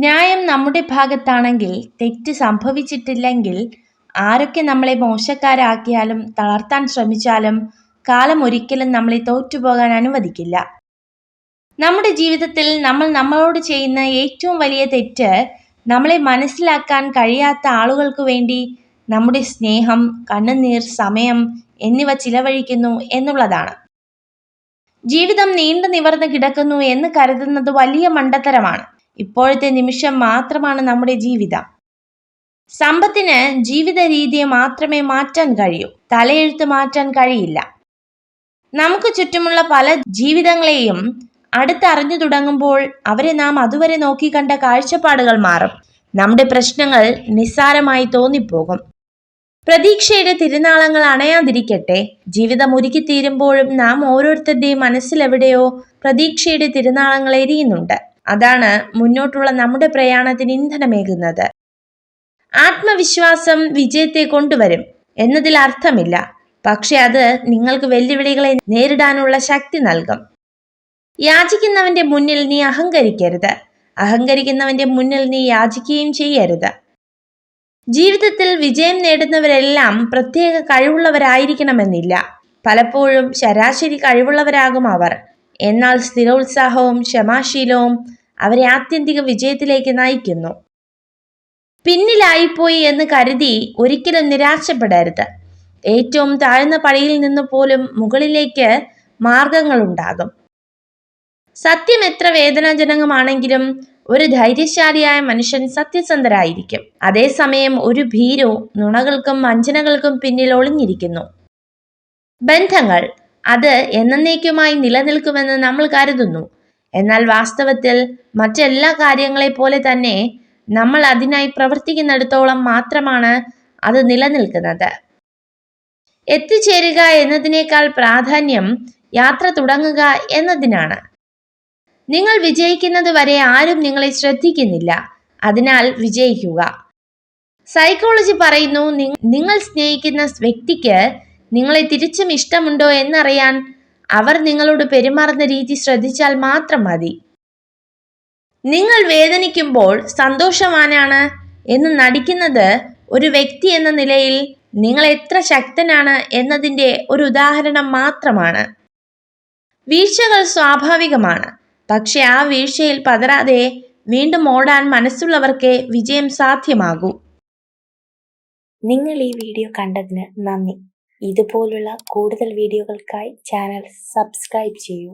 ന്യായം നമ്മുടെ ഭാഗത്താണെങ്കിൽ, തെറ്റ് സംഭവിച്ചിട്ടില്ലെങ്കിൽ, ആരൊക്കെ നമ്മളെ മോശക്കാരാക്കിയാലും തളർത്താൻ ശ്രമിച്ചാലും കാലം ഒരിക്കലും നമ്മളെ തോറ്റുപോകാൻ അനുവദിക്കില്ല. നമ്മുടെ ജീവിതത്തിൽ നമ്മൾ നമ്മളോട് ചെയ്യുന്ന ഏറ്റവും വലിയ തെറ്റ് നമ്മളെ മനസ്സിലാക്കാൻ കഴിയാത്ത ആളുകൾക്ക് വേണ്ടി നമ്മുടെ സ്നേഹം, കണ്ണുനീർ, സമയം എന്നിവ ചിലവഴിക്കുന്നു എന്നുള്ളതാണ്. ജീവിതം നീണ്ടു നിവർന്ന് കിടക്കുന്നു എന്ന് കരുതുന്നത് വലിയ മണ്ടത്തരമാണ്. ഇപ്പോഴത്തെ നിമിഷം മാത്രമാണ് നമ്മുടെ ജീവിതം. സമ്പത്തിന് ജീവിത രീതിയെ മാത്രമേ മാറ്റാൻ കഴിയൂ, തലയെഴുത്ത് മാറ്റാൻ കഴിയില്ല. നമുക്ക് ചുറ്റുമുള്ള പല ജീവിതങ്ങളെയും അടുത്തറിഞ്ഞു തുടങ്ങുമ്പോൾ അവരെ നാം അതുവരെ നോക്കിക്കണ്ട കാഴ്ചപ്പാടുകൾ മാറും. നമ്മുടെ പ്രശ്നങ്ങൾ നിസ്സാരമായി തോന്നിപ്പോകും. പ്രതീക്ഷയുടെ തിരുനാളങ്ങൾ അണയാതിരിക്കട്ടെ. ജീവിതം ഉരുക്കിത്തീരുമ്പോഴും നാം ഓരോരുത്തരുടെയും മനസ്സിലെവിടെയോ പ്രതീക്ഷയുടെ തിരുനാളങ്ങൾ എരിയുന്നുണ്ട്. അതാണ് മുന്നോട്ടുള്ള നമ്മുടെ പ്രയാണത്തിന് ഇന്ധനമേകുന്നത്. ആത്മവിശ്വാസം വിജയത്തെ കൊണ്ടുവരും എന്നതിൽ അർത്ഥമില്ല. പക്ഷെ അത് നിങ്ങൾക്ക് വെല്ലുവിളികളെ നേരിടാനുള്ള ശക്തി നൽകും. യാചിക്കുന്നവന്റെ മുന്നിൽ നീ അഹങ്കരിക്കരുത്. അഹങ്കരിക്കുന്നവന്റെ മുന്നിൽ നീ യാചിക്കുകയും ചെയ്യരുത്. ജീവിതത്തിൽ വിജയം നേടുന്നവരെല്ലാം പ്രത്യേക കഴിവുള്ളവരായിരിക്കണമെന്നില്ല. പലപ്പോഴും ശരാശരി കഴിവുള്ളവരാകും അവർ. എന്നാൽ സ്ഥിരോത്സാഹവും ക്ഷമാശീലവും അവരെ ആത്യന്തിക വിജയത്തിലേക്ക് നയിക്കുന്നു. പിന്നിലായിപ്പോയി എന്ന് കരുതി ഒരിക്കലും നിരാശപ്പെടരുത്. ഏറ്റവും താഴ്ന്ന പടിയിൽ നിന്ന് പോലും മുകളിലേക്ക് മാർഗങ്ങളുണ്ടാകും. സത്യം എത്ര വേദനാജനകമാണെങ്കിലും ഒരു ധൈര്യശാലിയായ മനുഷ്യൻ സത്യസന്ധരായിരിക്കും. അതേസമയം ഒരു ഭീരു നുണകൾക്കും വഞ്ചനകൾക്കും പിന്നിൽ ഒളിഞ്ഞിരിക്കുന്നു. ബന്ധങ്ങൾ അത് എന്നേക്കുമായി നിലനിൽക്കുമെന്ന് നമ്മൾ കരുതുന്നു. എന്നാൽ വാസ്തവത്തിൽ മറ്റെല്ലാ കാര്യങ്ങളെ പോലെ തന്നെ നമ്മൾ അതിനായി പ്രവർത്തിക്കുന്നിടത്തോളം മാത്രമാണ് അത് നിലനിൽക്കുന്നത്. എത്തിച്ചേരുക എന്നതിനേക്കാൾ പ്രാധാന്യം യാത്ര തുടങ്ങുക എന്നതിനാണ്. നിങ്ങൾ വിജയിക്കുന്നത് വരെ ആരും നിങ്ങളെ ശ്രദ്ധിക്കുന്നില്ല. അതിനാൽ വിജയിക്കുക. സൈക്കോളജി പറയുന്നു, നിങ്ങൾ സ്നേഹിക്കുന്ന വ്യക്തിക്ക് നിങ്ങളെ തിരിച്ചും ഇഷ്ടമുണ്ടോ എന്നറിയാൻ അവർ നിങ്ങളോട് പെരുമാറുന്ന രീതി ശ്രദ്ധിച്ചാൽ മാത്രം മതി. നിങ്ങൾ വേദനിക്കുമ്പോൾ സന്തോഷവാനാണ് എന്ന് നടിക്കുന്നത് ഒരു വ്യക്തി എന്ന നിലയിൽ നിങ്ങൾ എത്ര ശക്തനാണ് എന്നതിൻ്റെ ഒരു ഉദാഹരണം മാത്രമാണ്. വീഴ്ചകൾ സ്വാഭാവികമാണ്. പക്ഷെ ആ വീഴ്ചയിൽ പതറാതെ വീണ്ടും ഓടാൻ മനസ്സുള്ളവർക്കേ വിജയം സാധ്യമാകൂ. നിങ്ങൾ ഈ വീഡിയോ കണ്ടതിന് നന്ദി. ഇതുപോലുള്ള കൂടുതൽ വീഡിയോകൾക്കായി ചാനൽ സബ്സ്ക്രൈബ് ചെയ്യൂ.